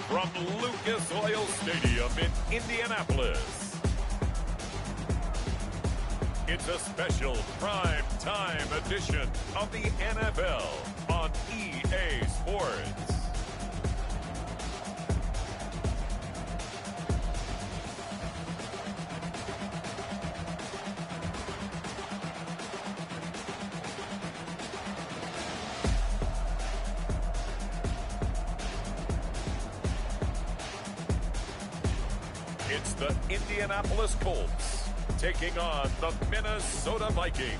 from Lucas Oil Stadium in Indianapolis. It's a special prime time edition of the NFL on EA Sports. It's the Indianapolis Colts taking on the Minnesota Vikings.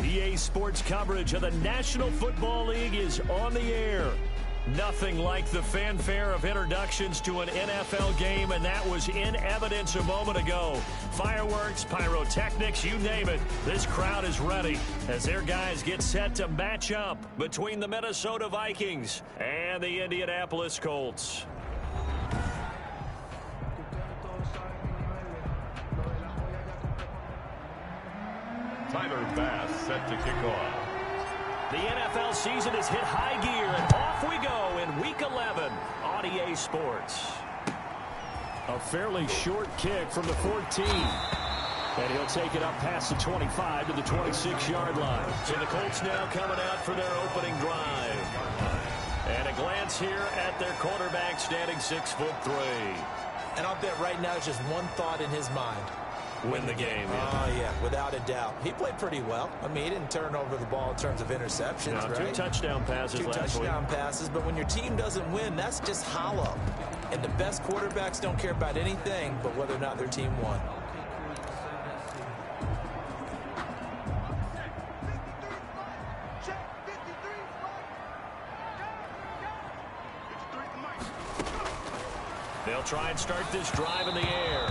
EA Sports coverage of the National Football League is on the air. Nothing like the fanfare of introductions to an NFL game, and that was in evidence a moment ago. Fireworks, pyrotechnics, you name it. This crowd is ready as their guys get set to match up between the Minnesota Vikings and the Indianapolis Colts. Tyler Bass set to kick off. The NFL season is hit high gear, and off we go in Week 11 on EA Sports. A fairly short kick from the 14. And he'll take it up past the 25 to the 26-yard line. So the Colts now coming out for their opening drive. And a glance here at their quarterback standing 6'3". And I'll bet right now it's just one thought in his mind. Win the game. Oh, yeah, without a doubt. He played pretty well. I mean, he didn't turn over the ball in terms of interceptions, now, right? 2 touchdown passes last week. 2 touchdown passes, but when your team doesn't win, that's just hollow. And the best quarterbacks don't care about anything but whether or not their team won. They'll try and start this drive in the air.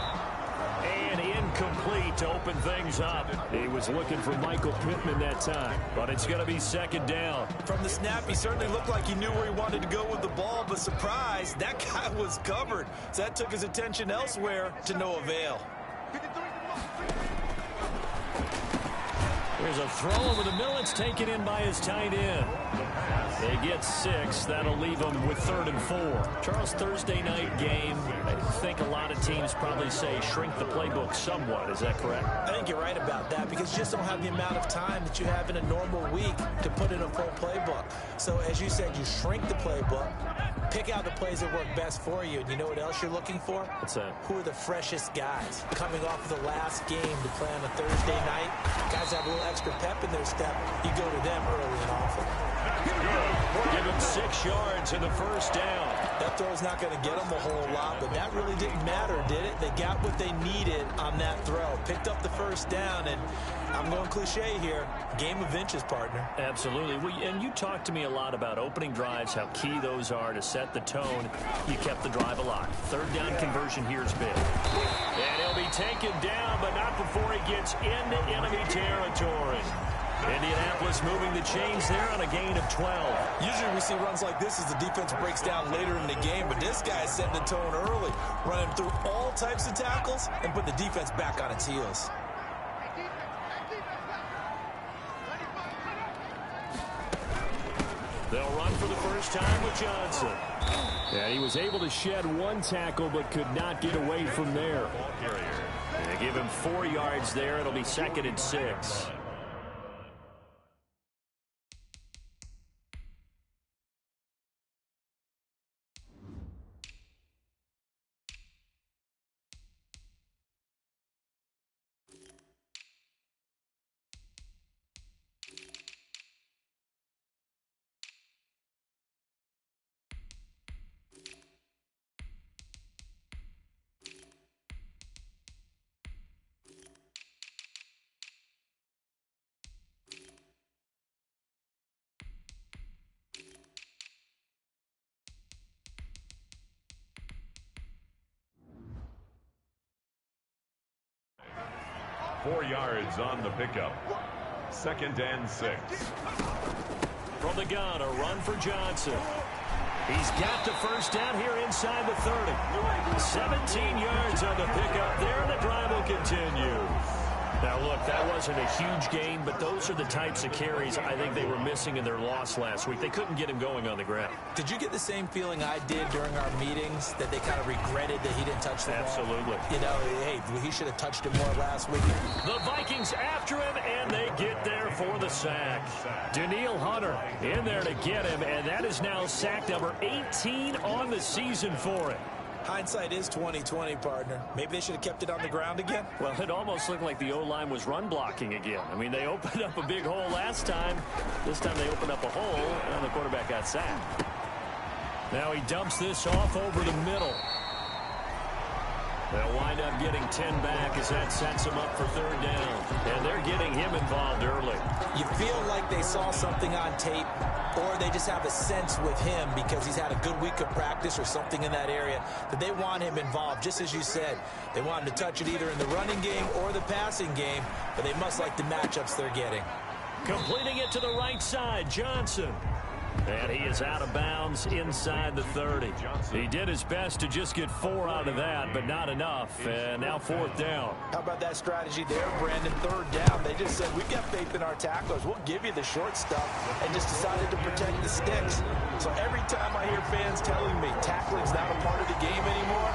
And incomplete to open things up. He was looking for Michael Pittman that time, but it's going to be second down. From the snap, he certainly looked like he knew where he wanted to go with the ball, but surprise, that guy was covered. So that took his attention elsewhere to no avail. There's a throw over the middle. It's taken in by his tight end. They get 6. That'll leave them with 3rd and 4. Charles, Thursday night game, I think a lot of teams probably say shrink the playbook somewhat. Is that correct? I think you're right about that because you just don't have the amount of time that you have in a normal week to put in a full playbook. So as you said, you shrink the playbook, pick out the plays that work best for you. And you know what else you're looking for? What's that? Who are the freshest guys coming off of the last game to play on a Thursday night? Guys have a little extra pep in their step. You go to them early and often. Give him 6 yards in the first down. That throw's not going to get them a whole lot, but that really didn't matter, did it? They got what they needed on that throw. Picked up the first down, and I'm going cliche here. Game of inches, partner. Absolutely. And you talked to me a lot about opening drives, how key those are to set the tone. You kept the drive alive. 3rd down conversion here is big. And he'll be taken down, but not before he gets into enemy territory. Indianapolis moving the chains there on a gain of 12. Usually we see runs like this as the defense breaks down later in the game, but this guy's setting the tone early, running through all types of tackles and put the defense back on its heels. They'll run for the first time with Johnson. And he was able to shed 1 tackle but could not get away from there. They give him 4 yards there. It'll be 2nd and 6. Four yards on the pickup. 2nd and 6. From the gun, a run for Johnson. He's got the first down here inside the 30. 17 yards on the pickup there, and the drive will continue. Now, look, that wasn't a huge gain, but those are the types of carries I think they were missing in their loss last week. They couldn't get him going on the ground. Did you get the same feeling I did during our meetings, that they kind of regretted that he didn't touch the ball? Absolutely. You know, hey, he should have touched it more last week. The Vikings after him, and they get there for the sack. Danielle Hunter in there to get him, and that is now sack number 18 on the season for him. Hindsight is 20/20, partner. Maybe they should have kept it on the ground again. Well, it almost looked like the O-line was run blocking again. I mean, they opened up a big hole last time. This time they opened up a hole, and the quarterback got sacked. Now he dumps this off over the middle. They'll wind up getting 10 back as that sets them up for third down. And they're getting him involved early. You feel like they saw something on tape, or they just have a sense with him because he's had a good week of practice or something in that area that they want him involved. Just as you said, they want him to touch it either in the running game or the passing game, but they must like the matchups they're getting. Completing it to the right side, Johnson. And he is out of bounds inside the 30. He did his best to just get 4 out of that, but not enough. And now fourth down. How about that strategy there, Brandon? Third down. They just said, we've got faith in our tacklers. We'll give you the short stuff, and just decided to protect the sticks. So every time I hear fans telling me tackling's not a part of the game anymore,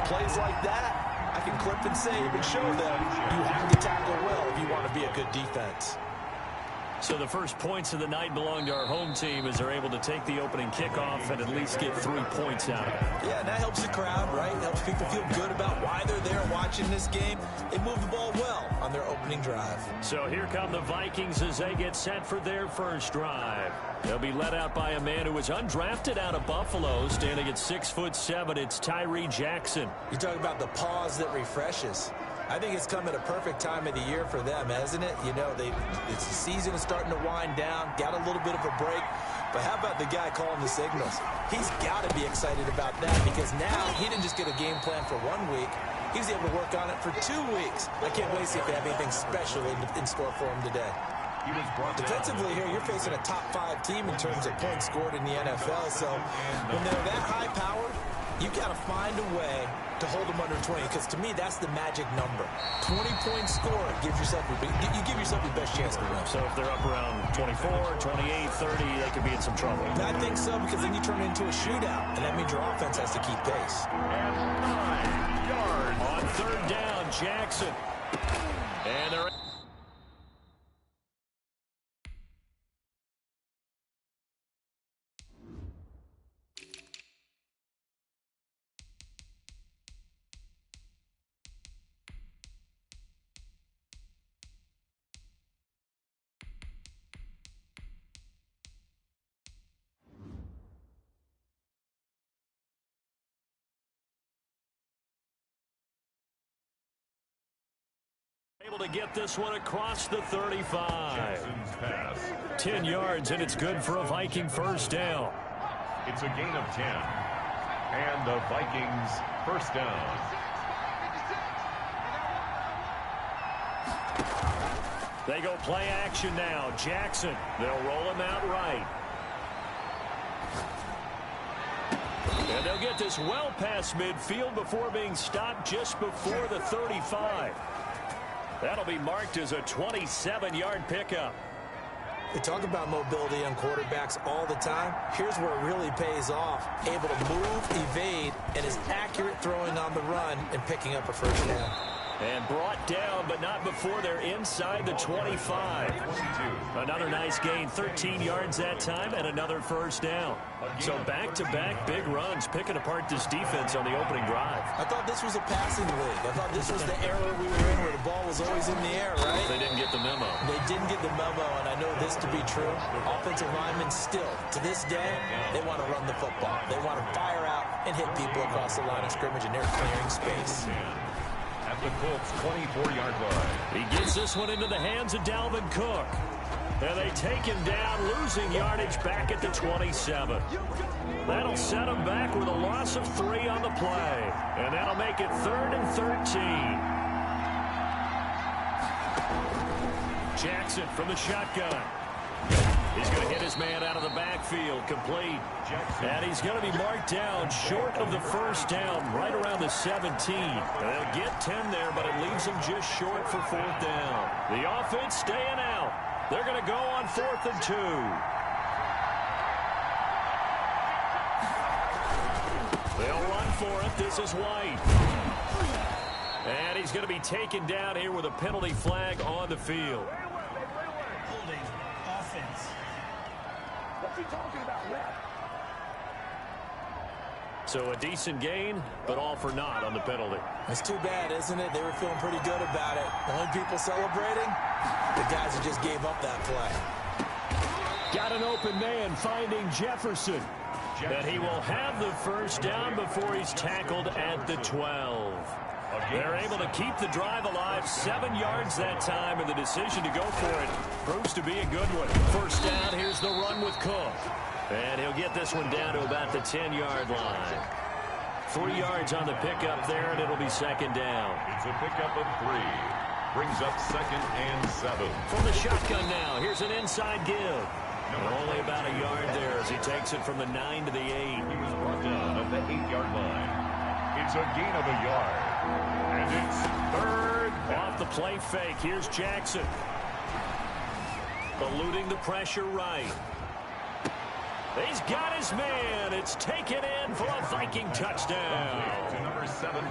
plays like that, I can clip and save and show them you have to tackle well if you want to be a good defense. So the first points of the night belong to our home team as they're able to take the opening kickoff and at least get 3 points out of it. Yeah, and that helps the crowd, right? Helps people feel good about why they're there watching this game. They move the ball well on their opening drive. So here come the Vikings as they get set for their first drive. They'll be led out by a man who was undrafted out of Buffalo, standing at 6'7". It's Tyree Jackson. You talk about the pause that refreshes. I think it's come at a perfect time of the year for them, hasn't it? You know, the season is starting to wind down, got a little bit of a break. But how about the guy calling the signals? He's got to be excited about that because now he didn't just get a game plan for 1 week. He was able to work on it for 2 weeks. I can't wait to see if they have anything special in store for him today. Defensively here, you're facing a top 5 team in terms of points scored in the NFL. So when they're that high powered, you've got to find a way to hold them under 20, because to me that's the magic number. 20-point score gives yourself you give yourself your best chance to win. So if they're up around 24, 28, 30, they could be in some trouble. I think so, because then you turn it into a shootout, and that means your offense has to keep pace. And 9 yards. On third down, Jackson. And they're able to get this one across the 35. 10 yards, and it's good for a Viking first down. It's a gain of 10. And the Vikings first down. They go play action now. Jackson, they'll roll him out right. And they'll get this well past midfield before being stopped just before the 35. That'll be marked as a 27-yard pickup. We talk about mobility on quarterbacks all the time. Here's where it really pays off. Able to move, evade, and is accurate throwing on the run and picking up a first down. And brought down, but not before they're inside the 25. Another nice gain, 13 yards that time, and another first down. So back-to-back big runs, picking apart this defense on the opening drive. I thought this was a passing league. I thought this was the era we were in where the ball was always in the air, right? They didn't get the memo. They didn't get the memo, and I know this to be true. Offensive linemen still, to this day, they want to run the football. They want to fire out and hit people across the line of scrimmage, and they're clearing space. At the Colts' 24-yard line. He gets this one into the hands of Dalvin Cook. And they take him down, losing yardage back at the 27. That'll set him back with a loss of 3 on the play. And that'll make it 3rd and 13. Jackson from the shotgun. He's going to hit his man out of the backfield, complete. And he's going to be marked down short of the first down, right around the 17. They'll get 10 there, but it leaves them just short for fourth down. The offense staying out. They're going to go on 4th and 2. They'll run for it. This is White. And he's going to be taken down here with a penalty flag on the field. Holding offense. What's he talking about, ref? So a decent gain, but all for naught on the penalty. It's too bad, isn't it? They were feeling pretty good about it. The only people celebrating, the guys who just gave up that play. Got an open man finding Jefferson. But he will have the first down before he's tackled at the 12. They're able to keep the drive alive, 7 yards that time, and the decision to go for it proves to be a good one. First down, here's the run with Cook. And he'll get this one down to about the 10-yard line. 3 yards on the pickup there, and it'll be second down. It's a pickup of 3. Brings up 2nd and 7. From the shotgun now, here's an inside give. Only about a yard there as he takes it from the 9 to the 8. He was brought down at the 8-yard line. It's a gain of a yard. And it's 3rd. Off the play fake, here's Jackson. Eluding the pressure right. He's got his man. It's taken in for a Viking touchdown. To number 17.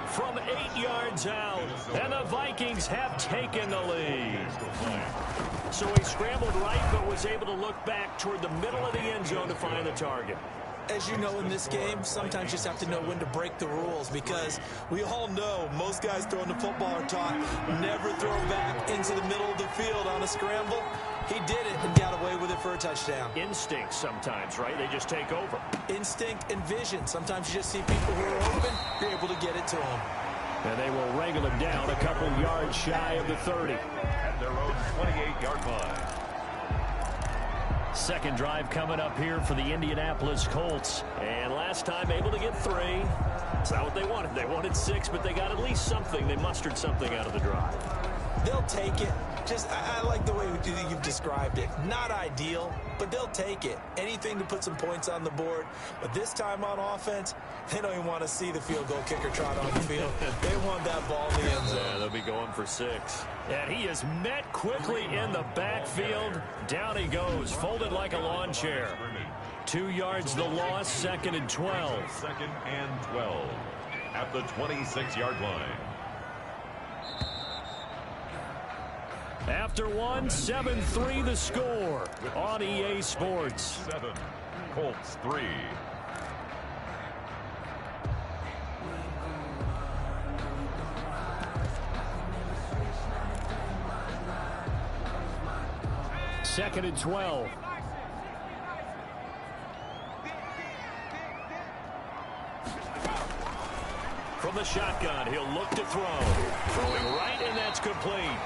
From 8 yards out, and the Vikings have taken the lead. So he scrambled right, but was able to look back toward the middle of the end zone to find the target. As you know, in this game, sometimes you just have to know when to break the rules, because we all know most guys throwing the football are taught never throw back into the middle of the field on a scramble. He did it and got away with it for a touchdown. Instinct sometimes, right? They just take over. Instinct and vision. Sometimes you just see people who are open, you're able to get it to them. And they will wrangle him down a couple yards shy of the 30. At their own 28-yard line. Second drive coming up here for the Indianapolis Colts. And last time able to get 3. That's not what they wanted. They wanted 6, but they got at least something. They mustered something out of the drive. They'll take it. Just, I like the way you've described it. Not ideal, but they'll take it. Anything to put some points on the board. But this time on offense, they don't even want to see the field goal kicker trot on the field. They want that ball in the end zone. Yeah, they'll be going for 6. And he is met quickly in the backfield. Down he goes, folded like a lawn chair. 2 yards the loss, 2nd and 12. 2nd and 12 at the 26-yard line. After one, 7-3 the score on EA Sports. 7, Colts 3. Second and 12. From the shotgun, he'll look to throw. Throwing right, and that's complete.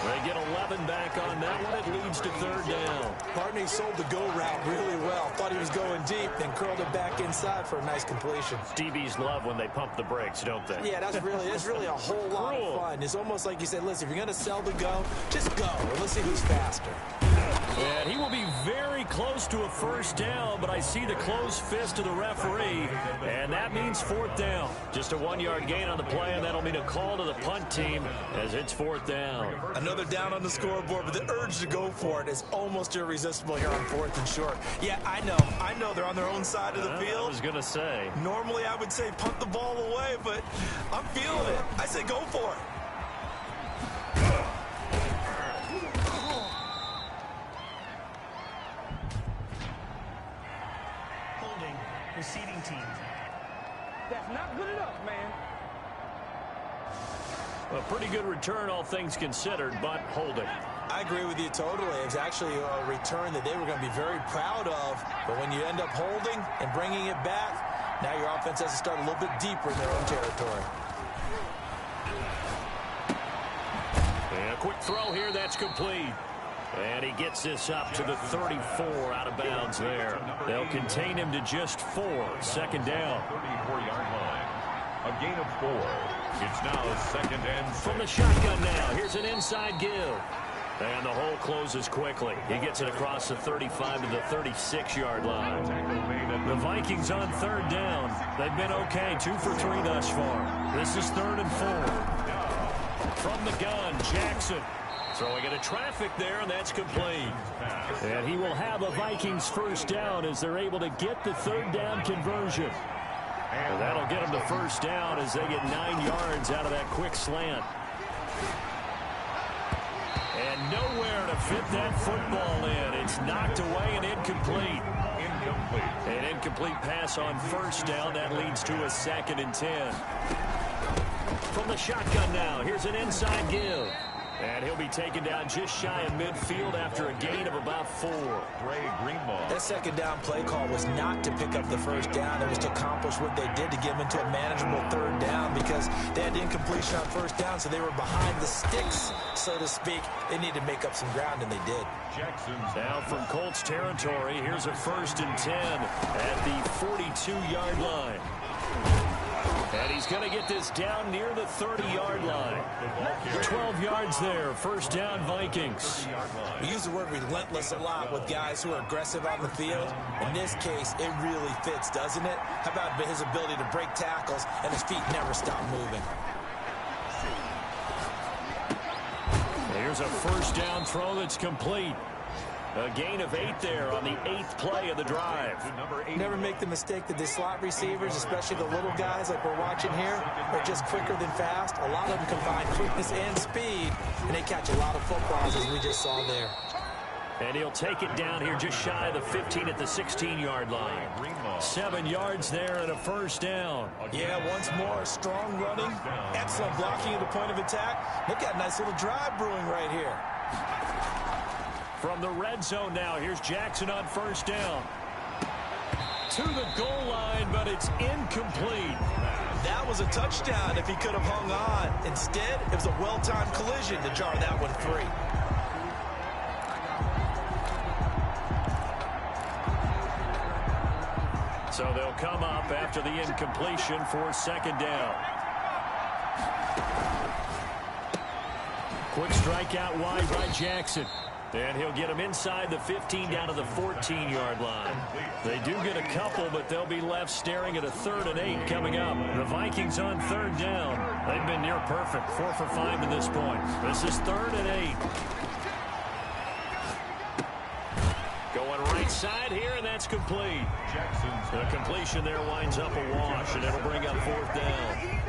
They get 11 back on that one. It leads to 3rd down. Partney sold the go route really well. Thought he was going deep, then curled it back inside for a nice completion. DBs love when they pump the brakes, don't they? Yeah, that's really a whole lot of fun. It's almost like you said, listen, if you're going to sell the go, just go. And let's see who's faster. And he will be very close to a first down, but I see the closed fist of the referee, and that means 4th down. Just a 1-yard gain on the play, and that'll mean a call to the punt team as it's 4th down. Another down on the scoreboard, but the urge to go for it is almost irresistible here on 4th and short. Yeah, I know they're on their own side of the field. I was going to say. Normally I would say punt the ball away, but I'm feeling it. I say go for it. Receiving team. That's not good enough, man. A pretty good return, all things considered, but holding. I agree with you totally. It's actually a return that they were going to be very proud of. But when you end up holding and bringing it back, now your offense has to start a little bit deeper in their own territory. And a quick throw here, that's complete. And he gets this up to the 34 out of bounds there. They'll contain him to just 4. 2nd down. 34-yard line. A gain of 4. It's now 2nd and 6. From the shotgun now, here's an inside give. And the hole closes quickly. He gets it across the 35 to the 36-yard line. The Vikings on third down. They've been okay, 2 for 3 thus far. This is 3rd and 4. From the gun, Jackson. Throwing into traffic there, and that's complete. And he will have a Vikings first down as they're able to get the 3rd down conversion. And that'll get them the first down as they get 9 yards out of that quick slant. And nowhere to fit that football in. It's knocked away and incomplete. An incomplete pass on first down. That leads to a 2nd and 10. From the shotgun now, here's an inside give. And he'll be taken down just shy of midfield after a gain of about 4. That 2nd down play call was not to pick up the first down. It was to accomplish what they did to get them into a manageable 3rd down because they had incompletion on first down, so they were behind the sticks, so to speak. They needed to make up some ground, and they did. Now from Colts territory, here's a 1st and 10 at the 42-yard line. And he's going to get this down near the 30-yard line. 12 yards there. First down, Vikings. We use the word relentless a lot with guys who are aggressive on the field. In this case, it really fits, doesn't it? How about his ability to break tackles and his feet never stop moving? Here's a first down throw that's complete. A gain of 8 there on the 8th play of the drive. Never make the mistake that the slot receivers, especially the little guys like we're watching here, are just quicker than fast. A lot of them combine quickness and speed, and they catch a lot of footballs, as we just saw there. And he'll take it down here just shy of the 15 at the 16-yard line. 7 yards there and a first down. Yeah, once more, strong running, excellent blocking at the point of attack. They've got a nice little drive brewing right here. From the red zone now, here's Jackson on first down. To the goal line, but it's incomplete. That was a touchdown if he could have hung on. Instead, it was a well-timed collision to jar that one free. So they'll come up after the incompletion for 2nd down. Quick strikeout wide by Jackson. And he'll get him inside the 15 down to the 14-yard line. They do get a couple, but they'll be left staring at a 3rd and 8 coming up. The Vikings on 3rd down. They've been near perfect, 4 for 5 to this point. This is 3rd and 8. Going right side here, and that's complete. The completion there winds up a wash, and it'll bring up 4th down.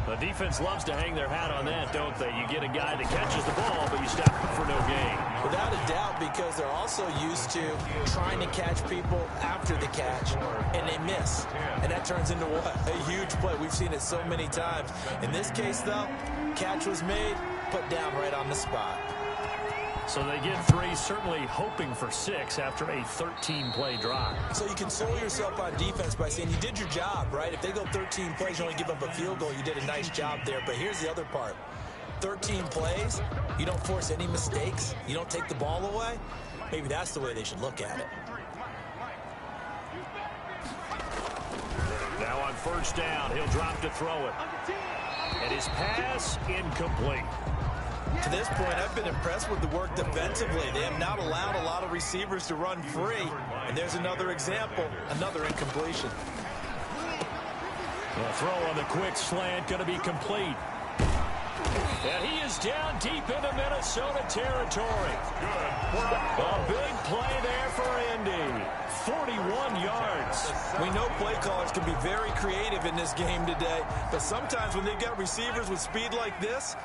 The defense loves to hang their hat on that, don't they? You get a guy that catches the ball, but you stop for no gain. Without a doubt, because they're also used to trying to catch people after the catch, and they miss. And that turns into what? A huge play. We've seen it so many times. In this case, though, catch was made, put down right on the spot. So they get 3, certainly hoping for 6 after a 13-play drive. So you console yourself on defense by saying you did your job, right? If they go 13 plays, you only give up a field goal, you did a nice job there. But here's the other part. 13 plays, you don't force any mistakes, you don't take the ball away. Maybe that's the way they should look at it. Now on first down, he'll drop to throw it. And his pass incomplete. To this point, I've been impressed with the work defensively. They have not allowed a lot of receivers to run free. And there's another example, another incompletion. The throw on the quick slant going to be complete. And he is down deep into Minnesota territory. A big play there for Indy. 41 yards. We know play callers can be very creative in this game today, but sometimes when they've got receivers with speed like this,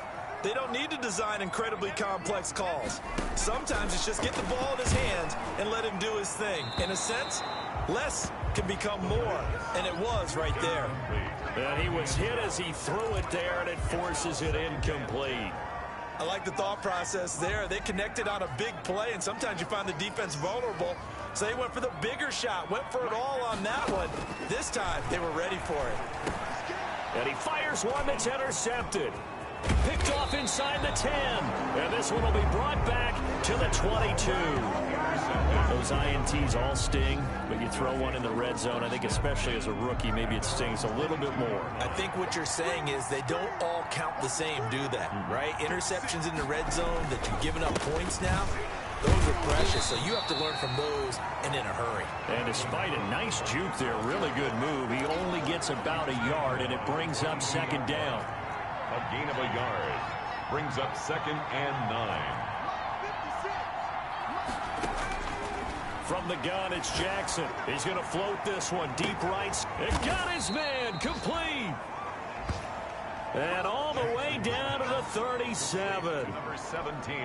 they don't need to design incredibly complex calls. Sometimes it's just get the ball in his hands and let him do his thing. In a sense, less can become more, and it was right there. And he was hit as he threw it there, and it forces it incomplete. I like the thought process there. They connected on a big play, and sometimes you find the defense vulnerable. So they went for the bigger shot, went for it all on that one. This time, they were ready for it. And he fires one that's intercepted. Picked off inside the 10. And this one will be brought back to the 22. Those INTs all sting, but you throw one in the red zone, I think especially as a rookie, maybe it stings a little bit more. I think what you're saying is they don't all count the same, do they? Right? Interceptions in the red zone that you've given up points now, those are precious, so you have to learn from those and in a hurry. And despite a nice juke there, really good move, he only gets about a yard, and it brings up second down. A gain of a yard brings up 2nd and 9. From the gun, it's Jackson. He's going to float this one deep right. It got his man complete. And all the way down to the 37. Number 17.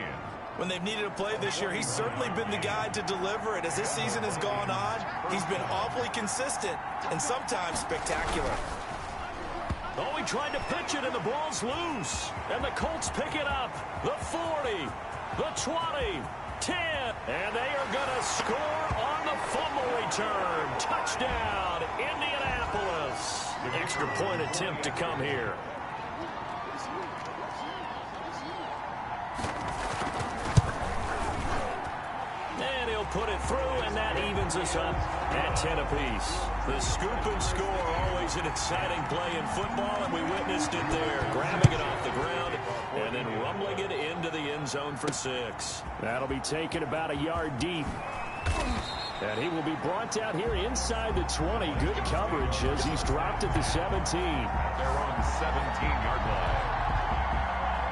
When they've needed a play this year, he's certainly been the guy to deliver it. As this season has gone on, he's been awfully consistent and sometimes spectacular. Oh, he tried to pitch it, and the ball's loose. And the Colts pick it up. The 40, the 20, 10. And they are going to score on the fumble return. Touchdown, Indianapolis. An extra point attempt to come here. And he'll put it through, and that evens us up at 10 apiece. The scoop and score, always an exciting play in football, and we witnessed it there. Grabbing it off the ground and then rumbling it into the end zone for 6. That'll be taken about a yard deep. And he will be brought down here inside the 20. Good coverage as he's dropped at the 17. They're on the 17-yard line.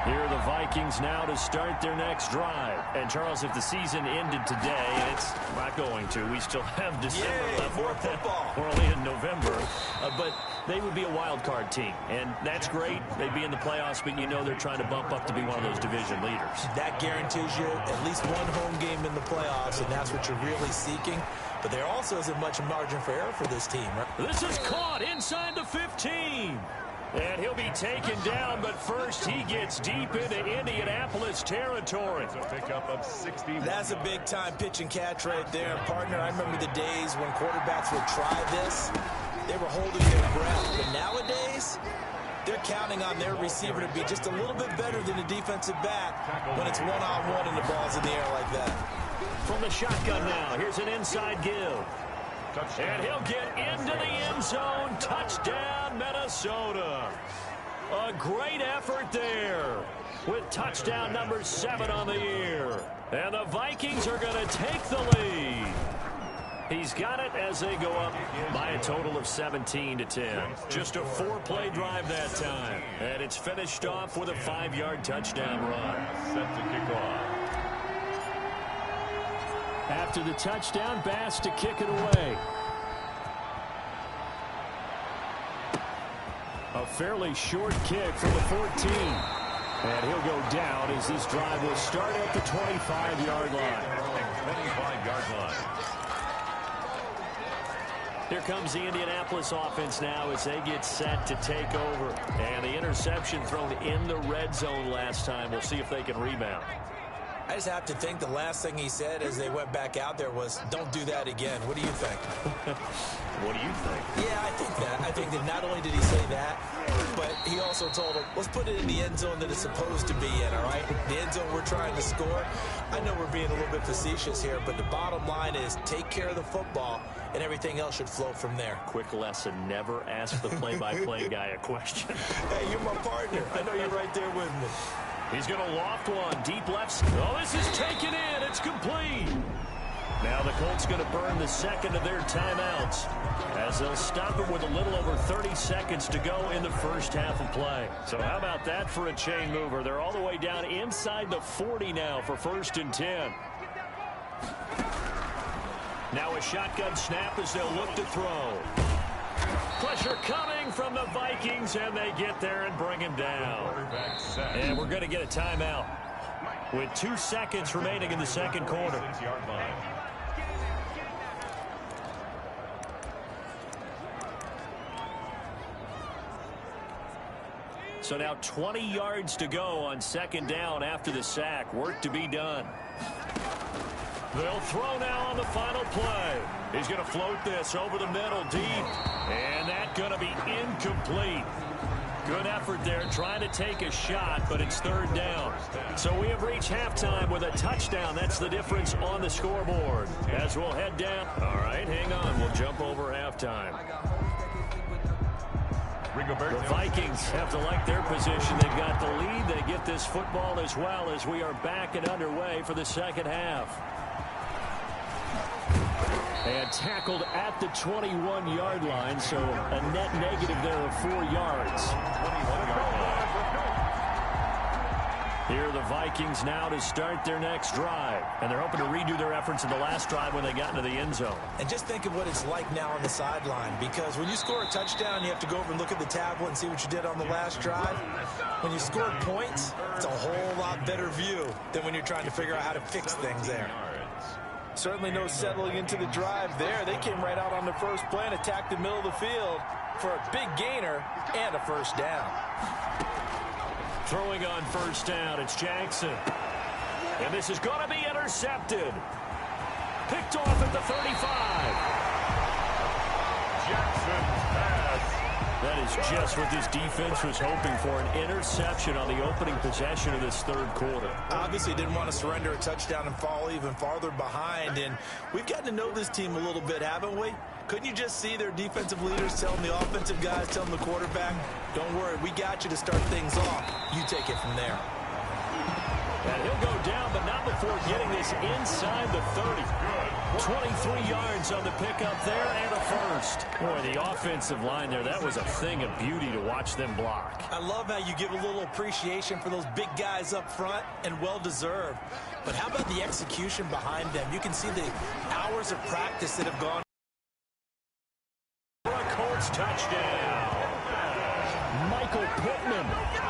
Here are the Vikings now to start their next drive. And, Charles, if the season ended today, and it's not going to, we still have December left. More football. We're only in November. But they would be a wild card team, and that's great. They'd be in the playoffs, but you know they're trying to bump up to be one of those division leaders. That guarantees you at least one home game in the playoffs, and that's what you're really seeking. But there also isn't much margin for error for this team, right? This is caught inside the 15. And he'll be taken down, but first he gets deep into Indianapolis territory. It's a pickup of 60. That's a big-time pitch and catch right there. And, partner, I remember the days when quarterbacks would try this. They were holding their breath. But nowadays, they're counting on their receiver to be just a little bit better than the defensive back when it's one-on-one and the ball's in the air like that. From the shotgun now, here's an inside give. Touchdown. And he'll get into the end zone. Touchdown, Minnesota. A great effort there with touchdown number 7 on the year. And the Vikings are going to take the lead. He's got it as they go up by a total of 17-10. Just a 4-play drive that time. And it's finished off with a 5-yard touchdown run. Set to kick off. After the touchdown, Bass to kick it away. A fairly short kick from the 14. And he'll go down as this drive will start at the 25-yard line. 25-yard line. Here comes the Indianapolis offense now as they get set to take over. And the interception thrown in the red zone last time. We'll see if they can rebound. I just have to think the last thing he said as they went back out there was, don't do that again. What do you think? What do you think? Yeah, I think that. I think that not only did he say that, but he also told him, let's put it in the end zone that it's supposed to be in, all right? The end zone we're trying to score. I know we're being a little bit facetious here, but the bottom line is take care of the football, and everything else should flow from there. Quick lesson, never ask the play-by-play guy a question. Hey, you're my partner. I know you're right there with me. He's going to loft one, deep left. Oh, this is taken in. It's complete. Now the Colts going to burn the second of their timeouts as they'll stop it with a little over 30 seconds to go in the first half of play. So how about that for a chain mover? They're all the way down inside the 40 now for 1st and 10. Now a shotgun snap as they'll look to throw. Pressure coming from the Vikings, and they get there and bring him down. And we're going to get a timeout with 2 seconds remaining in the second quarter. So now 20 yards to go on second down after the sack. Work to be done. They'll throw now on the final play. He's going to float this over the middle deep. And that's going to be incomplete. Good effort there, trying to take a shot, but it's third down. So we have reached halftime with a touchdown. That's the difference on the scoreboard. As we'll head down. All right, hang on. We'll jump over halftime. The Vikings have to like their position. They've got the lead. They get this football as well as we are back and underway for the second half. And tackled at the 21-yard line, so a net negative there of 4 yards. 21-yard line. Here are the Vikings now to start their next drive. And they're hoping to redo their efforts in the last drive when they got into the end zone. And just think of what it's like now on the sideline, because when you score a touchdown, you have to go over and look at the tablet and see what you did on the last drive. When you score points, it's a whole lot better view than when you're trying to figure out how to fix things there. Certainly no settling into the drive there. They came right out on the first play and attacked the middle of the field for a big gainer and a first down. Throwing on first down, it's Jackson. And this is going to be intercepted. Picked off at the 35. Jackson's pass. That is just what this defense was hoping for, an interception on the opening possession of this third quarter. Obviously didn't want to surrender a touchdown and fall even farther behind. And we've gotten to know this team a little bit, haven't we? Couldn't you just see their defensive leaders telling the offensive guys, telling the quarterback, don't worry, we got you to start things off. You take it from there. And he'll go down, but not before getting this inside the 30. 23 yards on the pickup there and a first. Boy, the offensive line there, that was a thing of beauty to watch them block. I love how you give a little appreciation for those big guys up front, and well-deserved. But how about the execution behind them? You can see the hours of practice that have gone. For a Colts touchdown. Michael Pittman,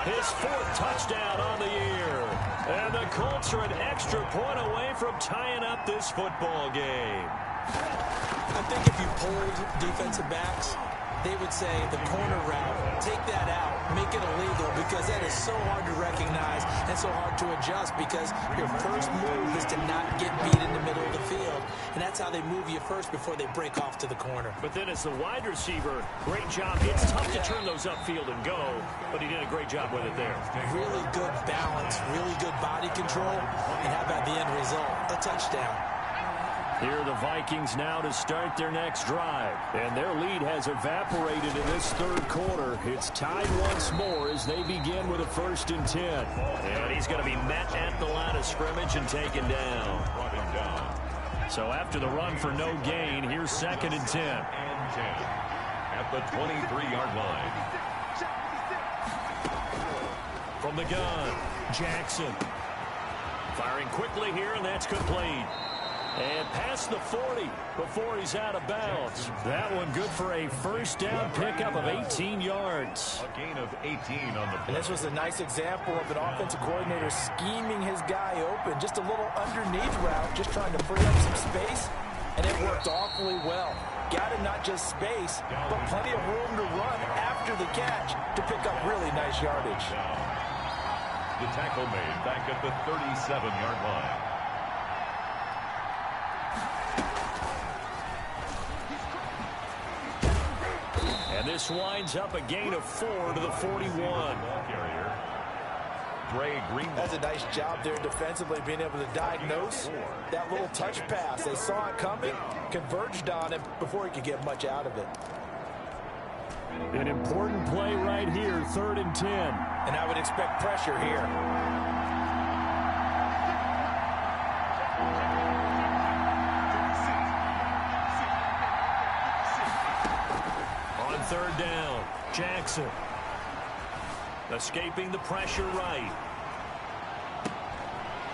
his 4th touchdown on the year. And the Colts are an extra point away from tying up this football game. I think if you polled defensive backs, they would say the corner route, take that out, make it illegal, because that is so hard to recognize and so hard to adjust, because your first move is to not get beat in the middle of the field, and that's how they move you first before they break off to the corner. But then as the wide receiver, great job. It's tough to turn those upfield and go, but he did a great job with it there. Really good balance, really good body control, and how about the end result? A touchdown. Here are the Vikings now to start their next drive. And their lead has evaporated in this third quarter. It's tied once more as they begin with a 1st and 10. And he's going to be met at the line of scrimmage and taken down. So after the run for no gain, here's 2nd and 10. And 10 at the 23-yard line. From the gun, Jackson. Firing quickly here, and that's complete. And past the 40 before he's out of bounds. That one good for a first down pickup of 18 yards. A gain of 18 on the play. And this was a nice example of an offensive coordinator scheming his guy open. Just a little underneath route, just trying to free up some space. And it worked awfully well. Got him not just space, but plenty of room to run after the catch to pick up really nice yardage. The tackle made back at the 37-yard line. And this winds up a gain of 4 to the 41. That's a nice job there defensively, being able to diagnose that little touch pass. They saw it coming, converged on it before he could get much out of it. An important play right here, 3rd and 10. And I would expect pressure here. On 3rd down, Jackson. Escaping the pressure right.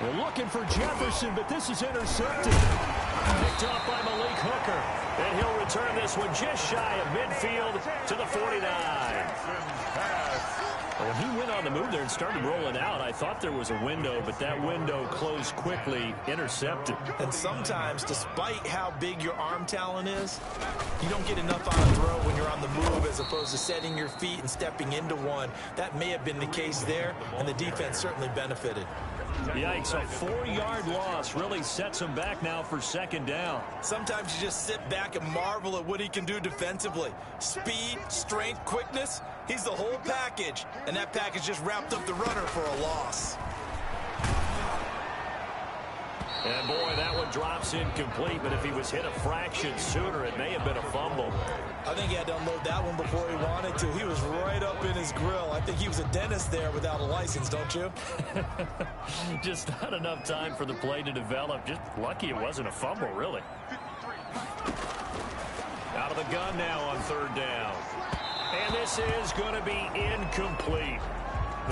They're looking for Jefferson, but this is intercepted. Picked off by Malik Hooker. And he'll return this one just shy of midfield to the 49. When he went on the move there and started rolling out, I thought there was a window, but that window closed quickly, intercepted. And sometimes, despite how big your arm talent is, you don't get enough on a throw when you're on the move as opposed to setting your feet and stepping into one. That may have been the case there, and the defense certainly benefited. Yikes, a 4-yard loss really sets him back now for second down. Sometimes you just sit back and marvel at what he can do defensively. Speed, strength, quickness, he's the whole package. And that package just wrapped up the runner for a loss. And boy, that one drops incomplete, but if he was hit a fraction sooner, it may have been a fumble. I think he had to unload that one before he wanted to. He was right up in his grill. I think he was a dentist there without a license, don't you? Just not enough time for the play to develop. Just lucky it wasn't a fumble, really. Out of the gun now on third down. And this is going to be incomplete.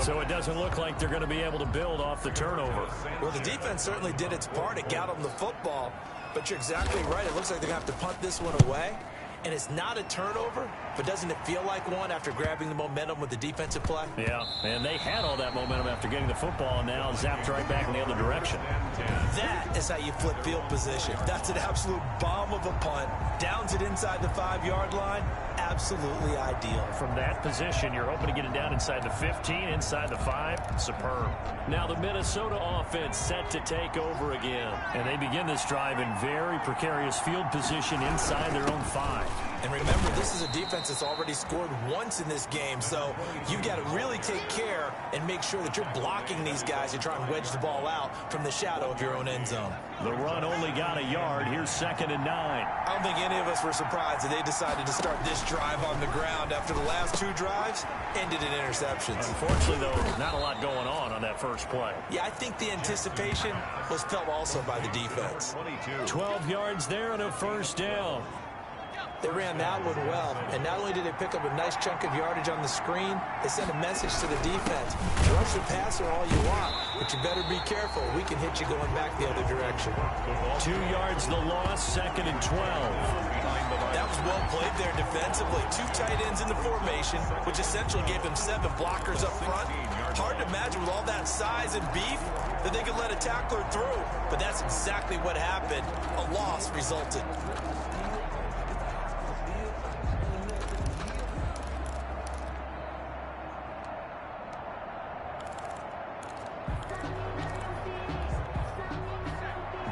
So it doesn't look like they're going to be able to build off the turnover. Well, the defense certainly did its part. It got them the football. But you're exactly right. It looks like they're going to have to punt this one away. And it's not a turnover, but doesn't it feel like one after grabbing the momentum with the defensive play? Yeah, and they had all that momentum after getting the football, and now zapped right back in the other direction. That is how you flip field position. That's an absolute bomb of a punt. Downs it inside the 5-yard line. Absolutely ideal. From that position, you're hoping to get it down inside the 15, inside the 5. Superb. Now the Minnesota offense set to take over again. And they begin this drive in very precarious field position inside their own 5. And remember, this is a defense that's already scored once in this game, so you've got to really take care and make sure that you're blocking these guys and try and wedge the ball out from the shadow of your own end zone. The run only got a yard. Here's 2nd and 9. I don't think any of us were surprised that they decided to start this drive on the ground after the last 2 drives ended in interceptions. Unfortunately, though, not a lot going on that first play. Yeah, I think the anticipation was felt also by the defense. 12 yards there and a first down. They ran that one well, and not only did they pick up a nice chunk of yardage on the screen, they sent a message to the defense. Rush the passer all you want, but you better be careful. We can hit you going back the other direction. 2 yards the loss, 2nd and 12. That was well played there defensively. 2 tight ends in the formation, which essentially gave them 7 blockers up front. Hard to imagine with all that size and beef that they could let a tackler through, but that's exactly what happened. A loss resulted.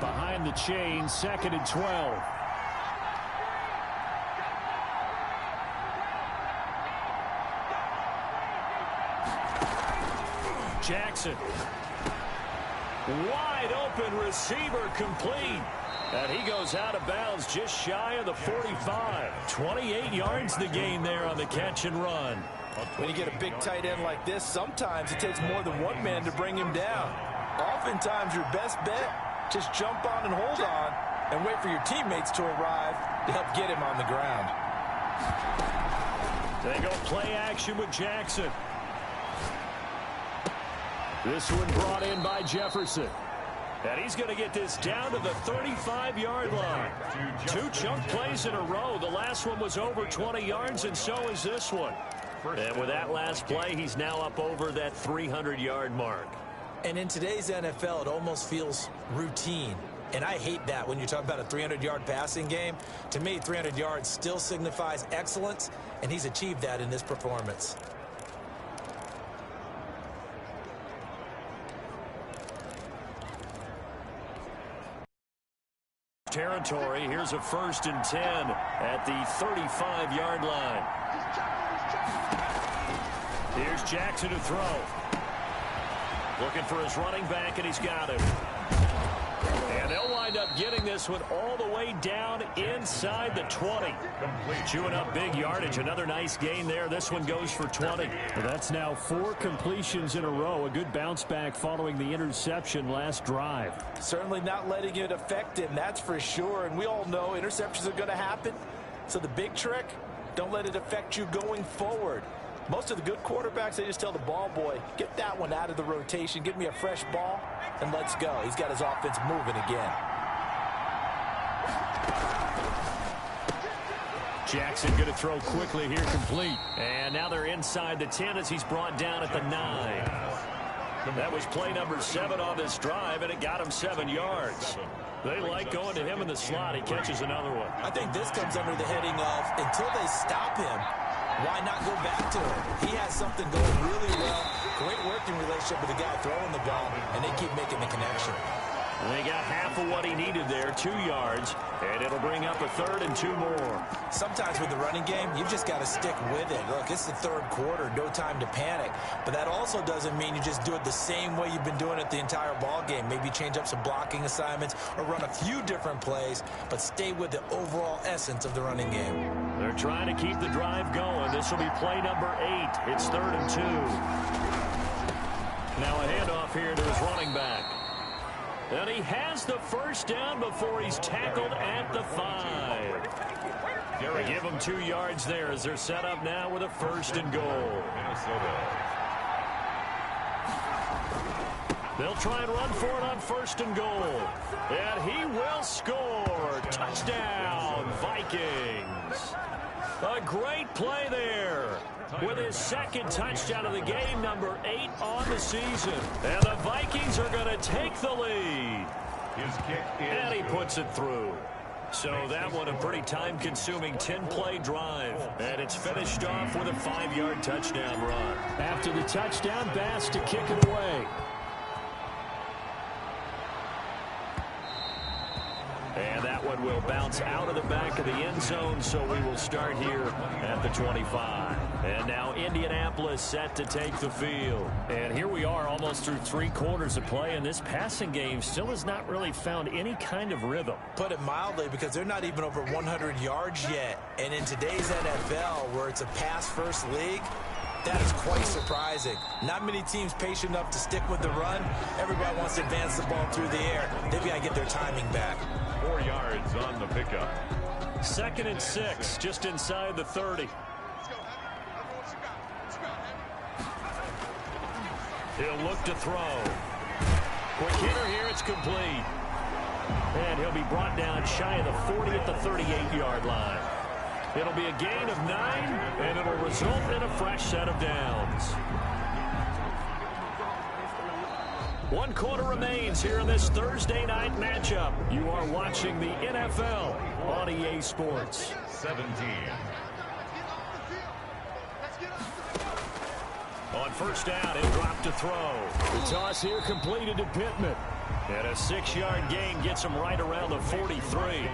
Behind the chain, 2nd and 12. Jackson. Wide open receiver complete. And he goes out of bounds just shy of the 45. 28 yards the gain there on the catch and run. When you get a big tight end like this, sometimes it takes more than one man to bring him down. Oftentimes your best bet, just jump on and hold on and wait for your teammates to arrive to help get him on the ground. They go play action with Jackson. This one brought in by Jefferson. And he's going to get this down to the 35-yard line. 2 chunk plays in a row. The last one was over 20 yards, and so is this one. And with that last play, he's now up over that 300-yard mark. And in today's NFL, it almost feels routine. And I hate that when you talk about a 300-yard passing game. To me, 300 yards still signifies excellence, and he's achieved that in this performance. Territory. Here's a 1st and 10 at the 35-yard line. Here's Jackson to throw. Looking for his running back, and he's got him. And they'll wind up getting this one all the way down inside the 20. Chewing up big yardage. Another nice gain there. This one goes for 20. Well, that's now 4 completions in a row. A good bounce back following the interception last drive. Certainly not letting it affect him, that's for sure. And we all know interceptions are going to happen. So the big trick, don't let it affect you going forward. Most of the good quarterbacks, they just tell the ball boy, get that one out of the rotation, give me a fresh ball, and let's go. He's got his offense moving again. Jackson going to throw quickly here, complete. And now they're inside the 10 as he's brought down at the 9. That was play number 7 on this drive, and it got him 7 yards. They like going to him in the slot. He catches another one. I think this comes under the heading of until they stop him, why not go back to him? He has something going really well Great working relationship with the guy throwing the ball, and they keep making the connection. And they got half of what he needed there, 2 yards, and it'll bring up a 3rd and 2 more. Sometimes with the running game, you've just got to stick with it. Look, it's the 3rd quarter, no time to panic. But that also doesn't mean you just do it the same way you've been doing it the entire ball game. Maybe change up some blocking assignments or run a few different plays, but stay with the overall essence of the running game. They're trying to keep the drive going. This will be play number 8. It's 3rd and 2. Now a handoff here to his running back. And he has the first down before he's tackled at the 5. They give him 2 yards there as they're set up now with a 1st and goal. They'll try and run for it on 1st and goal. And he will score. Touchdown, Vikings. A great play there. With his 2nd touchdown of the game, number 8 on the season. And the Vikings are going to take the lead. And he puts it through. So that one a pretty time-consuming 10-play drive. And it's finished off with a 5-yard touchdown run. After the touchdown, Bass to kick it away. And that one will bounce out of the back of the end zone, so we will start here at the 25. And now Indianapolis set to take the field. And here we are almost through 3 quarters of play, and this passing game still has not really found any kind of rhythm. Put it mildly, because they're not even over 100 yards yet. And in today's NFL, where it's a pass-first league, that is quite surprising. Not many teams patient enough to stick with the run. Everybody wants to advance the ball through the air. They've got to get their timing back. 4 yards on the pickup. 2nd and 6, just inside the 30. He'll look to throw. Quick hitter here, it's complete. And he'll be brought down shy of the 40 at the 38-yard line. It'll be a gain of 9, and it'll result in a fresh set of downs. 1 quarter remains here in this Thursday night matchup. You are watching the NFL on EA Sports. 17. On 1st down, he'll drop to throw. The toss here completed to Pittman. And a 6-yard gain gets him right around the 43.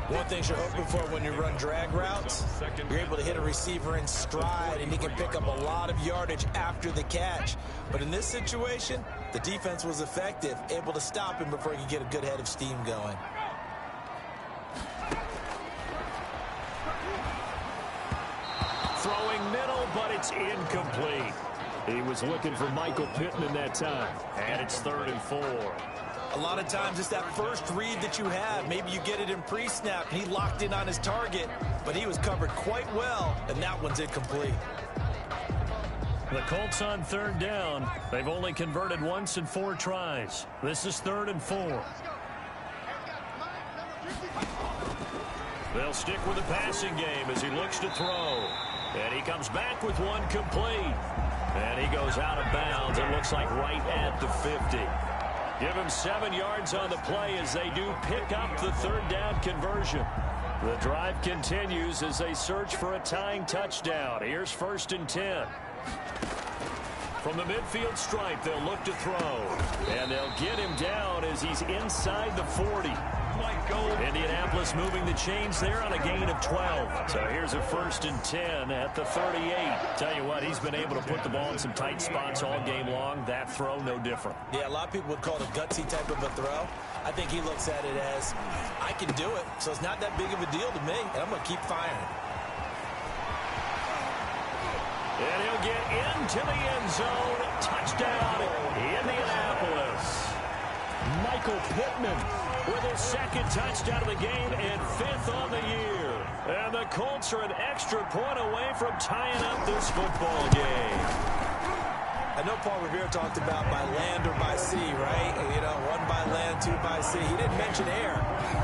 One thing you're hoping for when you run drag routes, you're able to hit a receiver in stride, and he can pick up a lot of yardage after the catch. But in this situation, the defense was effective, able to stop him before he could get a good head of steam going. Throwing middle, but it's incomplete. He was looking for Michael Pittman that time. And it's 3rd and 4. A lot of times it's that first read that you have. Maybe you get it in pre-snap, and he locked in on his target, but he was covered quite well, and that one's incomplete. The Colts on 3rd down. They've only converted once in 4 tries. This is 3rd and 4. They'll stick with the passing game as he looks to throw. And he comes back with one complete. And he goes out of bounds. It looks like right at the 50. Give him 7 yards on the play as they do pick up the 3rd down conversion. The drive continues as they search for a tying touchdown. Here's 1st and 10. From the midfield stripe, they'll look to throw. And they'll get him down as he's inside the 40. Indianapolis moving the chains there on a gain of 12. So here's a 1st and 10 at the 38. Tell you what, he's been able to put the ball in some tight spots all game long. That throw, no different. Yeah, a lot of people would call it a gutsy type of a throw. I think he looks at it as, I can do it, so it's not that big of a deal to me, and I'm going to keep firing. And he'll get into the end zone. Touchdown, Indianapolis. Michael Pittman with his 2nd touchdown of the game and 5th on the year. And the Colts are an extra point away from tying up this football game. I know Paul Revere talked about by land or by sea, right? You know, 1 by land, 2 by sea. He didn't mention air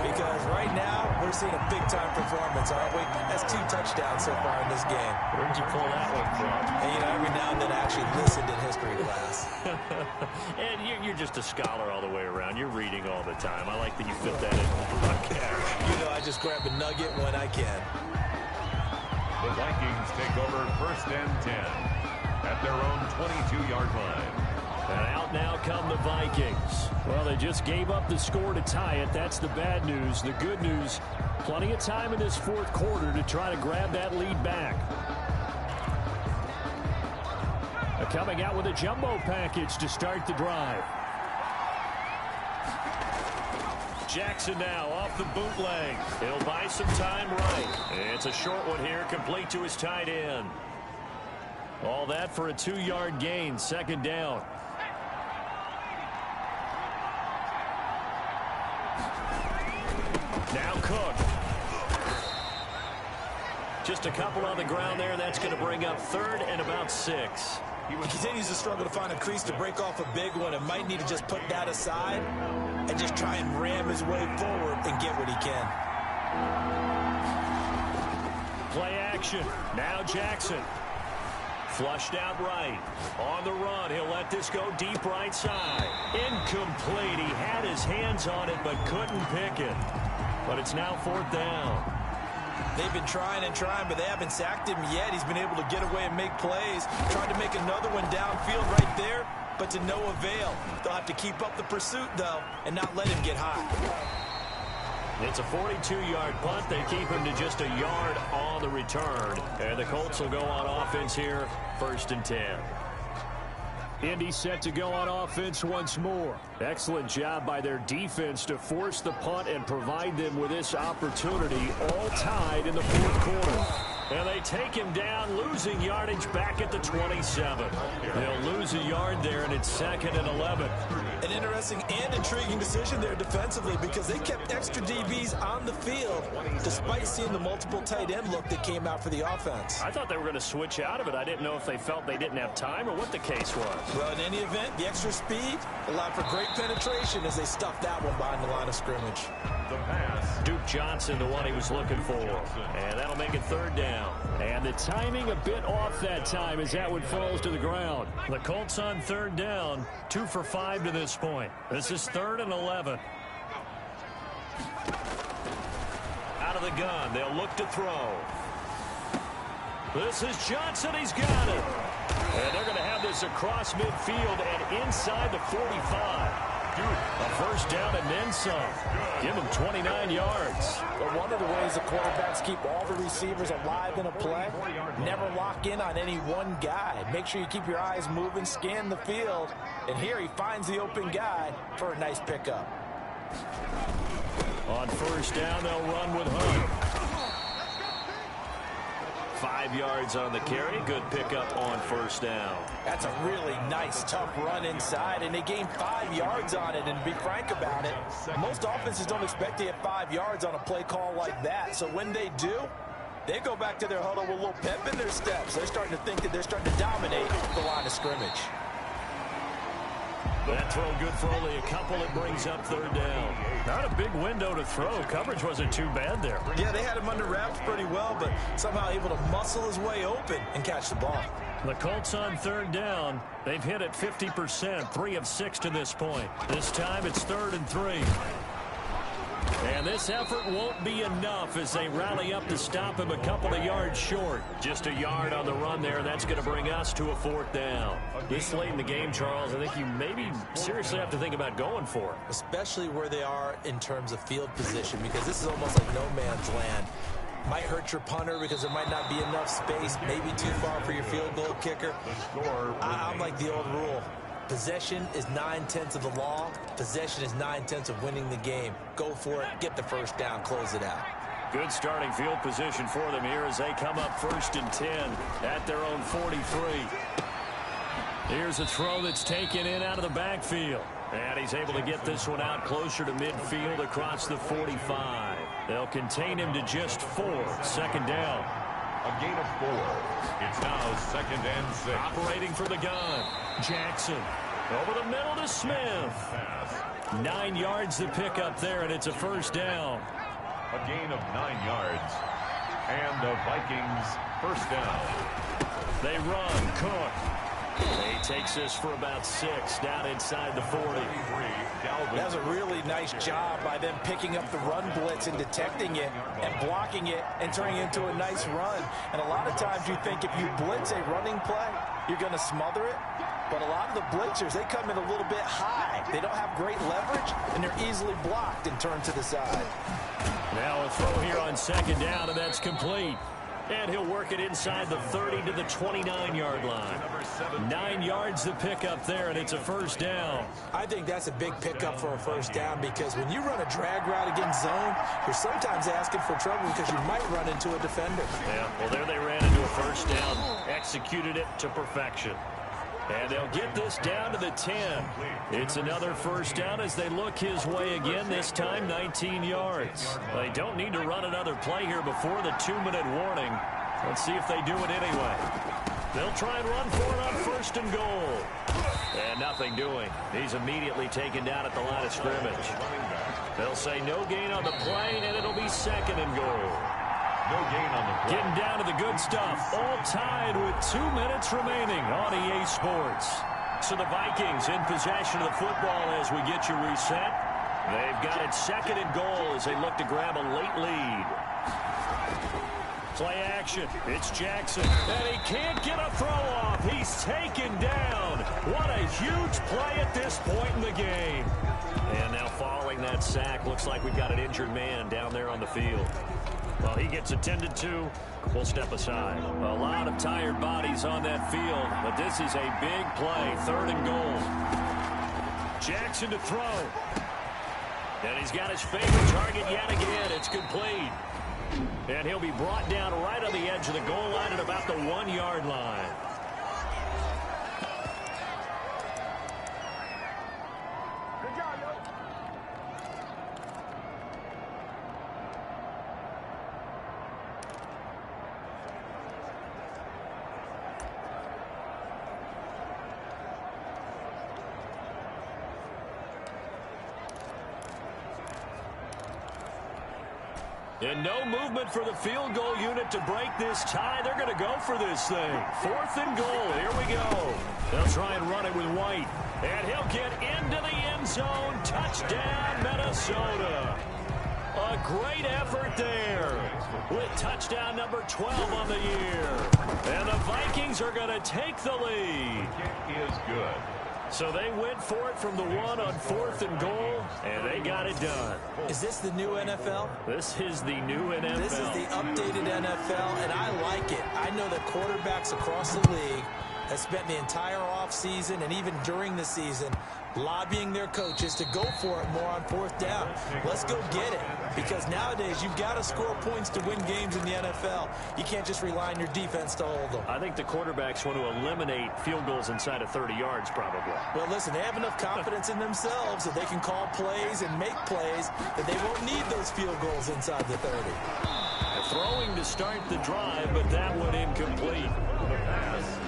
because right now we're seeing a big-time performance, aren't we? That's 2 touchdowns so far in this game. Where did you pull that one from? And, you know, every now and then I actually listened in history class. And you're just a scholar all the way around. You're reading all the time. I like that you fit that in the broadcast. You know, I just grab a nugget when I can. The Vikings take over 1st and 10. at their own 22-yard line. And out now come the Vikings. Well, they just gave up the score to tie it. That's the bad news. The good news, plenty of time in this fourth quarter to try to grab that lead back. Coming out with a jumbo package to start the drive. Jackson now off the bootleg. He'll buy some time right. It's a short one here, complete to his tight end. All that for a 2-yard gain, second down. Now Cook. Just a couple on the ground there. That's going to bring up third and about 6. He continues to struggle to find a crease to break off a big one and might need to just put that aside and just try and ram his way forward and get what he can. Play action. Now Jackson. Flushed out right. On the run. He'll let this go deep right side. Incomplete. He had his hands on it but couldn't pick it. But it's now fourth down. They've been trying and trying, but they haven't sacked him yet. He's been able to get away and make plays. Tried to make another one downfield right there, but to no avail. They'll have to keep up the pursuit, though, and not let him get high. It's a 42-yard punt. They keep him to just a yard on the return. And the Colts will go on offense here, 1st and 10. Indy set to go on offense once more. Excellent job by their defense to force the punt and provide them with this opportunity, all tied in the fourth quarter. And they take him down, losing yardage back at the 27. They'll lose a yard there, and it's 2nd and 11. An interesting and intriguing decision there defensively because they kept extra DBs on the field despite seeing the multiple tight end look that came out for the offense. I thought they were going to switch out of it. I didn't know if they felt they didn't have time or what the case was. Well, in any event, the extra speed allowed for great penetration as they stuffed that one behind the line of scrimmage. The pass. Duke Johnson, the one he was looking for. And that'll make it third down. And the timing a bit off that time as that one falls to the ground. The Colts on third down, 2 for 5 to this point. This is 3rd and 11. Out of the gun, they'll look to throw. This is Johnson, he's got it. And they're going to have this across midfield and inside the 45. A first down and then some. Give him 29 yards. But one of the ways the quarterbacks keep all the receivers alive in a play, never lock in on any one guy. Make sure you keep your eyes moving, scan the field. And here he finds the open guy for a nice pickup. On first down, they'll run with Hunt. 5 yards on the carry. Good pickup on first down. That's a really nice, tough run inside, and they gained 5 yards on it. And to be frank about it, most offenses don't expect to get 5 yards on a play call like that. So when they do, they go back to their huddle with a little pep in their steps. They're starting to think that they're starting to dominate the line of scrimmage. That throw good for only a couple. It brings up third down. Not a big window to throw. Coverage wasn't too bad there. Yeah, they had him under wraps pretty well, but somehow able to muscle his way open and catch the ball. The Colts on third down. They've hit it 50%, 3 of 6 to this point. This time it's 3rd and 3. And this effort won't be enough as they rally up to stop him a couple of yards short. Just a yard on the run there. That's going to bring us to a 4th down. This late in the game, Charles, I think you maybe seriously have to think about going for it. Especially where they are in terms of field position, because this is almost like no man's land. Might hurt your punter because there might not be enough space, maybe too far for your field goal kicker. I'm like the old rule. Possession is 9/10 of the law. Possession is 9/10 of winning the game. Go for it. Get the first down. Close it out. Good starting field position for them here as they come up 1st and 10 at their own 43. Here's a throw that's taken in out of the backfield. And he's able to get this one out closer to midfield across the 45. They'll contain him to just 4. 2nd down. A gain of 4. It's now 2nd and 6. Operating for the gun. Jackson. Over the middle to Smith. 9 yards to pick up there, and it's a first down. A gain of 9 yards. And the Vikings first down. They run. Cook. He takes this for about 6 down inside the 40. That was a really nice job by them picking up the run blitz and detecting it and blocking it and turning it into a nice run. And a lot of times you think if you blitz a running play, you're going to smother it. But a lot of the blitzers, they come in a little bit high. They don't have great leverage, and they're easily blocked and turned to the side. Now a throw here on second down, and that's complete. And he'll work it inside the 30 to the 29-yard line. 9 yards the pickup there, and it's a first down. I think that's a big pickup for a first down because when you run a drag route against zone, you're sometimes asking for trouble because you might run into a defender. Yeah, well, there they ran into a first down, executed it to perfection. And they'll get this down to the 10. It's another first down as they look his way again, this time 19 yards. They don't need to run another play here before the 2-minute warning. Let's see if they do it anyway. They'll try and run for it on first and goal. And nothing doing. He's immediately taken down at the line of scrimmage. They'll say no gain on the play, and it'll be second and goal. No gain on the play. Getting down to the good stuff. All tied with 2 minutes remaining on EA Sports. So the Vikings in possession of the football as we get you reset. They've got it second and goal as they look to grab a late lead. Play action. It's Jackson. And he can't get a throw off. He's taken down. What a huge play at this point in the game. And now following that sack, looks like we've got an injured man down there on the field. Well, he gets attended to. We'll step aside. A lot of tired bodies on that field, but this is a big play. Third and goal. Jackson to throw. And he's got his favorite target yet again. It's complete. And he'll be brought down right on the edge of the goal line at about the 1-yard line. Good job, yo. And no movement for the field goal unit to break this tie. They're going to go for this thing. Fourth and goal. Here we go. They'll try and run it with White. And he'll get into the end zone. Touchdown, Minnesota. A great effort there with touchdown number 12 on the year. And the Vikings are going to take the lead. Kick is good. So they went for it from the 1 on fourth and goal, and they got it done. Is this the new NFL? This is the new NFL. This is the updated NFL, and I like it. I know that quarterbacks across the league have spent the entire offseason and even during the season lobbying their coaches to go for it more on fourth down. Let's go get it. Because nowadays, you've got to score points to win games in the NFL. You can't just rely on your defense to hold them. I think the quarterbacks want to eliminate field goals inside of 30 yards, probably. Well, listen, they have enough confidence in themselves that they can call plays and make plays that they won't need those field goals inside the 30. Throwing to start the drive, but that one incomplete.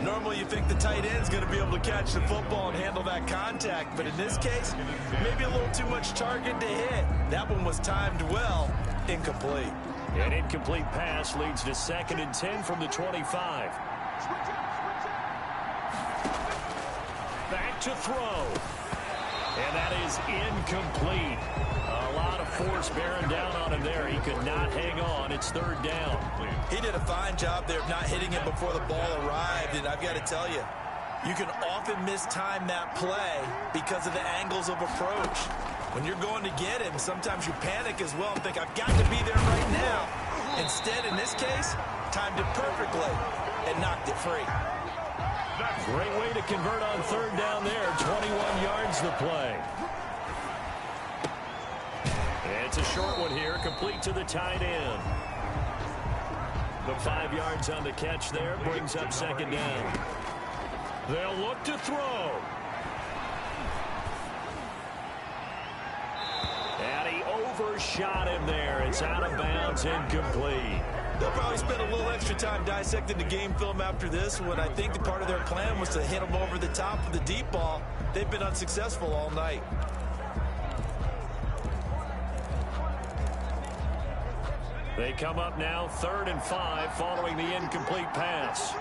Normally, you think the tight end's going to be able to catch the football and handle that contact, but in this case, maybe a little too much target to hit. That one was timed well. Incomplete. An incomplete pass leads to 2nd and 10 from the 25. Back to throw. And that is incomplete. A lot of force bearing down on him there. He could not hang on. It's 3rd down. He did a fine job there of not hitting it before the ball arrived, and I've got to tell you, you can often mistime that play because of the angles of approach. When you're going to get him, sometimes you panic as well and think, I've got to be there right now. Instead, in this case, timed it perfectly and knocked it free. Great way to convert on 3rd down there. 21 yards to play. It's a short one here, complete to the tight end. The 5 yards on the catch there brings up 2nd down. They'll look to throw. And he overshot him there. It's out of bounds, incomplete. They'll probably spend a little extra time dissecting the game film after this one. I think part of their plan was to hit him over the top of the deep ball. They've been unsuccessful all night. They come up now 3rd and 5 following the incomplete pass.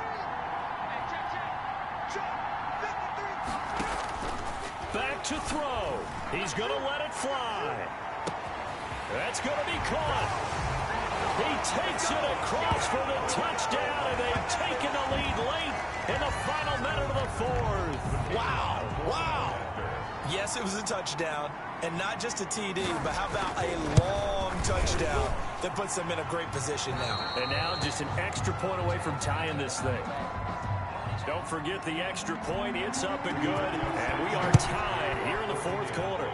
Back to throw. He's going to let it fly. That's going to be caught. He takes it across for the touchdown, and they've taken the lead late in the final minute of the fourth. Wow. Wow. Yes, it was a touchdown, and not just a TD, but how about a long touchdown that puts them in a great position now. And now just an extra point away from tying this thing. Don't forget the extra point. It's up and good, and we are tied here in the fourth quarter.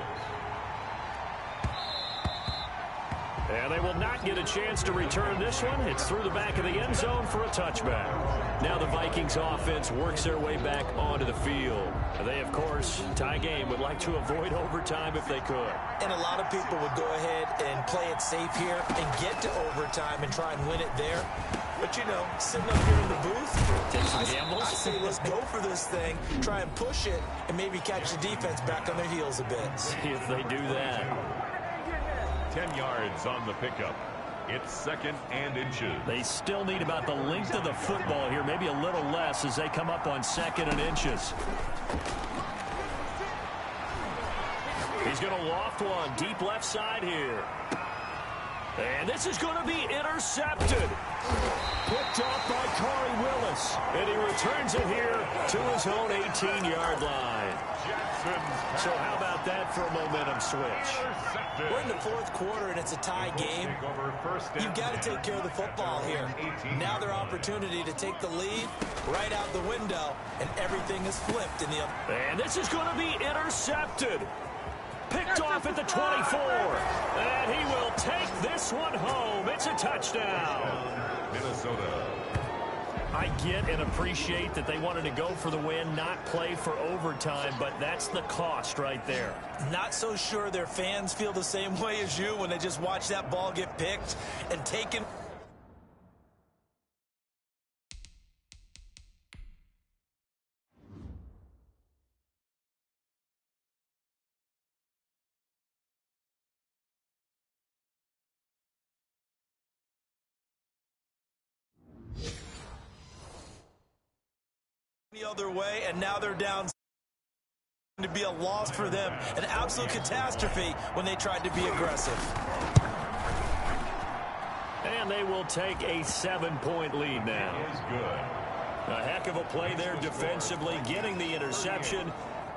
And they will not get a chance to return this one. It's through the back of the end zone for a touchback. Now the Vikings offense works their way back onto the field. They, of course, tie game, would like to avoid overtime if they could. And a lot of people would go ahead and play it safe here and get to overtime and try and win it there. But, you know, sitting up here in the booth, take some gambles. I say let's go for this thing, try and push it, and maybe catch the defense back on their heels a bit. See if they do that. 10 yards on the pickup. It's 2nd and inches. They still need about the length of the football here, maybe a little less as they come up on 2nd and inches. He's going to loft one deep left side here. And this is going to be intercepted. Picked off by Corey Willis. And he returns it here to his own 18-yard line. So how about that for a momentum switch? We're in the fourth quarter, and it's a tie game. You've got to take care of the football here. Now their opportunity to take the lead right out the window, and everything is flipped in the other. And this is going to be intercepted. Picked off at the 24. And he will take this one home. It's a touchdown. Minnesota. I get and appreciate that they wanted to go for the win, not play for overtime, but that's the cost right there. Not so sure their fans feel the same way as you when they just watch that ball get picked and taken. The other way, and now they're down. To be a loss for them, an absolute catastrophe when they tried to be aggressive. And they will take a 7-point lead now. Is good. A heck of a play there defensively, getting the interception,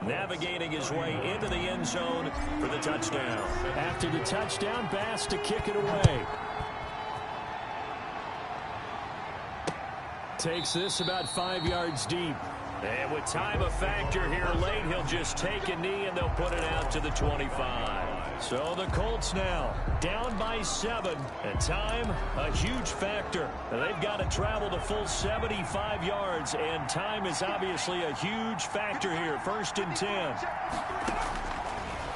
navigating his way into the end zone for the touchdown. After the touchdown, Bass to kick it away. Takes this about 5 yards deep. And with time a factor here late, he'll just take a knee and they'll put it out to the 25. So the Colts now down by 7. And time, a huge factor. And they've got to travel the full 75 yards. And time is obviously a huge factor here. 1st and 10.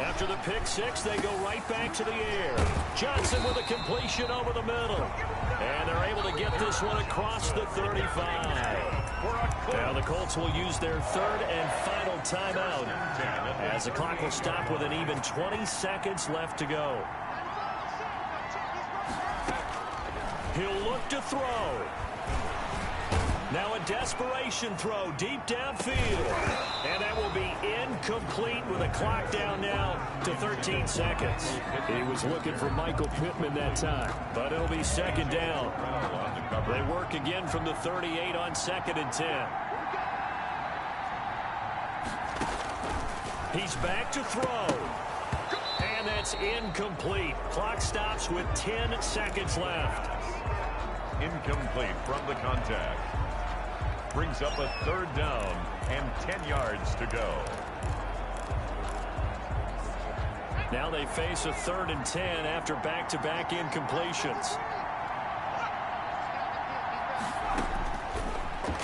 After the pick six, they go right back to the air. Johnson with a completion over the middle. And they're able to get this one across the 35. Now the Colts will use their 3rd and final timeout as the clock will stop with an even 20 seconds left to go. He'll look to throw. Now a desperation throw deep downfield. And that will be incomplete with a clock down now to 13 seconds. He was looking for Michael Pittman that time, but it'll be 2nd down. They work again from the 38 on 2nd and 10. He's back to throw. And that's incomplete. Clock stops with 10 seconds left. Incomplete from the contact. Brings up a 3rd down and 10 yards to go. Now they face a 3rd and 10 after back-to-back incompletions.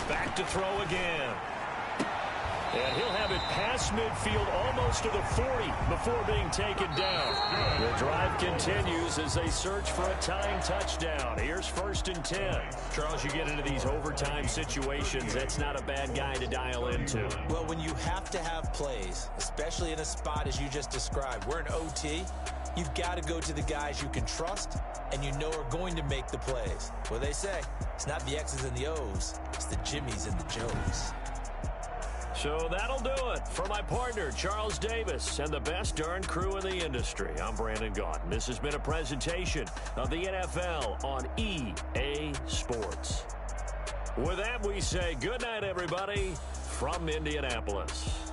Back to throw again. And he'll have it past midfield almost to the 40 before being taken down. The drive continues as they search for a tying touchdown. Here's 1st and 10. Charles, you get into these overtime situations, that's not a bad guy to dial into. Well, when you have to have plays, especially in a spot as you just described, we're in OT, you've got to go to the guys you can trust and you know are going to make the plays. Well, they say it's not the X's and the O's, it's the Jimmies and the Joes. So that'll do it. For my partner, Charles Davis, and the best darn crew in the industry, I'm Brandon Gaudin. This has been a presentation of the NFL on EA Sports. With that, we say good night, everybody, from Indianapolis.